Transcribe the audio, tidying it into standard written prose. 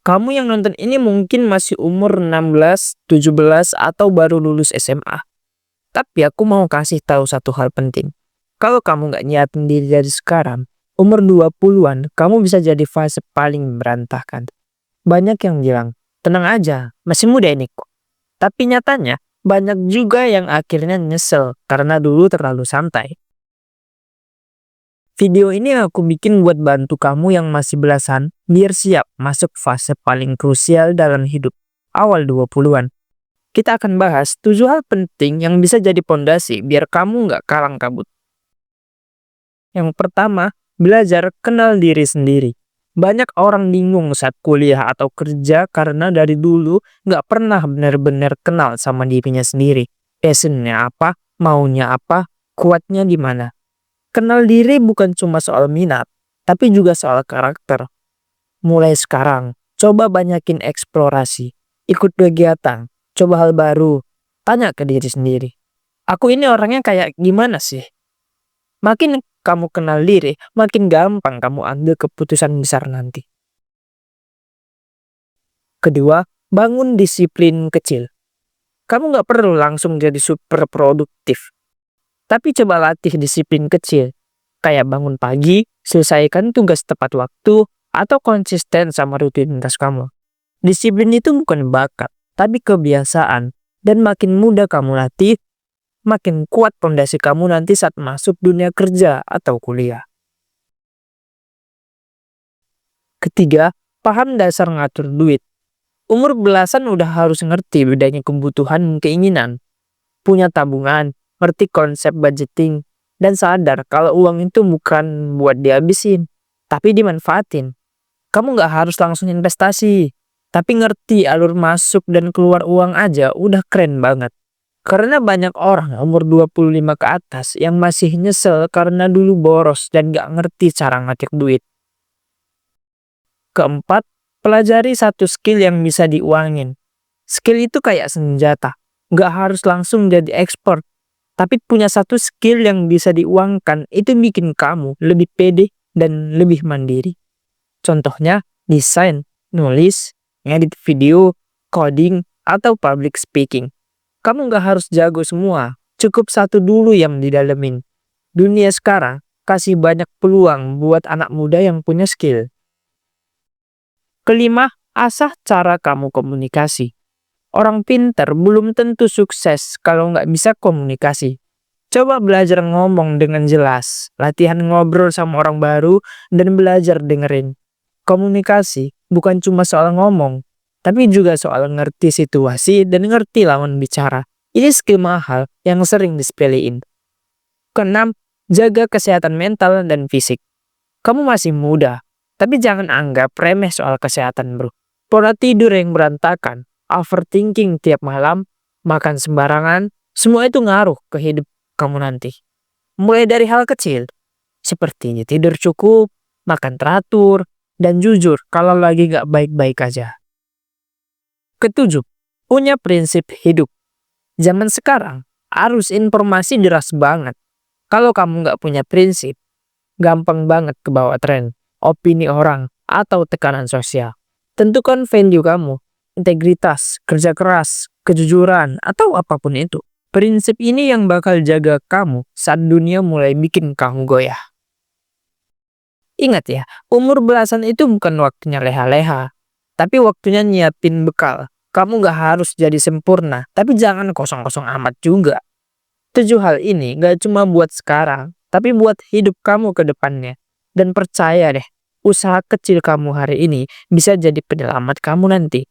Kamu yang nonton ini mungkin masih umur 16, 17, atau baru lulus SMA. Tapi aku mau kasih tahu satu hal penting. Kalau kamu nggak nyiapin diri dari sekarang, umur 20-an, kamu bisa jadi fase paling berantakan. Banyak yang bilang, tenang aja, masih muda ini kok. Tapi nyatanya, banyak juga yang akhirnya nyesel karena dulu terlalu santai. Video ini aku bikin buat bantu kamu yang masih belasan, biar siap masuk fase paling krusial dalam hidup, awal 20-an. Kita akan bahas 7 hal penting yang bisa jadi pondasi biar kamu nggak kalang kabut. Yang pertama, belajar kenal diri sendiri. Banyak orang bingung saat kuliah atau kerja karena dari dulu nggak pernah benar-benar kenal sama dirinya sendiri. Passionnya apa, maunya apa, kuatnya di mana. Kenal diri bukan cuma soal minat, tapi juga soal karakter. Mulai sekarang, coba banyakin eksplorasi, ikut kegiatan, coba hal baru, tanya ke diri sendiri. Aku ini orangnya kayak gimana sih? Makin kamu kenal diri, makin gampang kamu ambil keputusan besar nanti. Kedua, bangun disiplin kecil. Kamu nggak perlu langsung jadi super produktif. Tapi coba latih disiplin kecil, kayak bangun pagi, selesaikan tugas tepat waktu, atau konsisten sama rutinitas kamu. Disiplin itu bukan bakat, tapi kebiasaan. Dan makin mudah kamu latih, makin kuat fondasi kamu nanti saat masuk dunia kerja atau kuliah. Ketiga, paham dasar ngatur duit. Umur belasan udah harus ngerti bedanya kebutuhan dan keinginan. Punya tabungan, ngerti konsep budgeting, dan sadar kalau uang itu bukan buat dihabisin, tapi dimanfaatin. Kamu nggak harus langsung investasi, tapi ngerti alur masuk dan keluar uang aja udah keren banget. Karena banyak orang umur 25 ke atas yang masih nyesel karena dulu boros dan nggak ngerti cara ngatur duit. Keempat, pelajari satu skill yang bisa diuangin. Skill itu kayak senjata, nggak harus langsung jadi expert. Tapi punya satu skill yang bisa diuangkan itu bikin kamu lebih pede dan lebih mandiri. Contohnya desain, nulis, ngedit video, coding, atau public speaking. Kamu nggak harus jago semua, cukup satu dulu yang didalemin. Dunia sekarang kasih banyak peluang buat anak muda yang punya skill. Kelima, asah cara kamu komunikasi. Orang pinter belum tentu sukses kalau nggak bisa komunikasi. Coba belajar ngomong dengan jelas, latihan ngobrol sama orang baru, dan belajar dengerin. Komunikasi bukan cuma soal ngomong, tapi juga soal ngerti situasi dan ngerti lawan bicara. Ini skill mahal yang sering disepelein. Keenam, jaga kesehatan mental dan fisik. Kamu masih muda, tapi jangan anggap remeh soal kesehatan, bro. Pola tidur yang berantakan, overthinking tiap malam, makan sembarangan, semua itu ngaruh ke hidup kamu nanti. Mulai dari hal kecil, seperti tidur cukup, makan teratur, dan jujur kalau lagi gak baik-baik aja. Ketujuh, punya prinsip hidup. Zaman sekarang, arus informasi deras banget. Kalau kamu gak punya prinsip, gampang banget kebawa tren, opini orang, atau tekanan sosial. Tentukan value kamu, integritas, kerja keras, kejujuran, atau apapun itu. Prinsip ini yang bakal jaga kamu saat dunia mulai bikin kamu goyah. Ingat ya, umur belasan itu bukan waktunya leha-leha, tapi waktunya nyiapin bekal. Kamu gak harus jadi sempurna, tapi jangan kosong-kosong amat juga. 7 hal ini gak cuma buat sekarang, tapi buat hidup kamu ke depannya. Dan percaya deh, usaha kecil kamu hari ini bisa jadi penyelamat kamu nanti.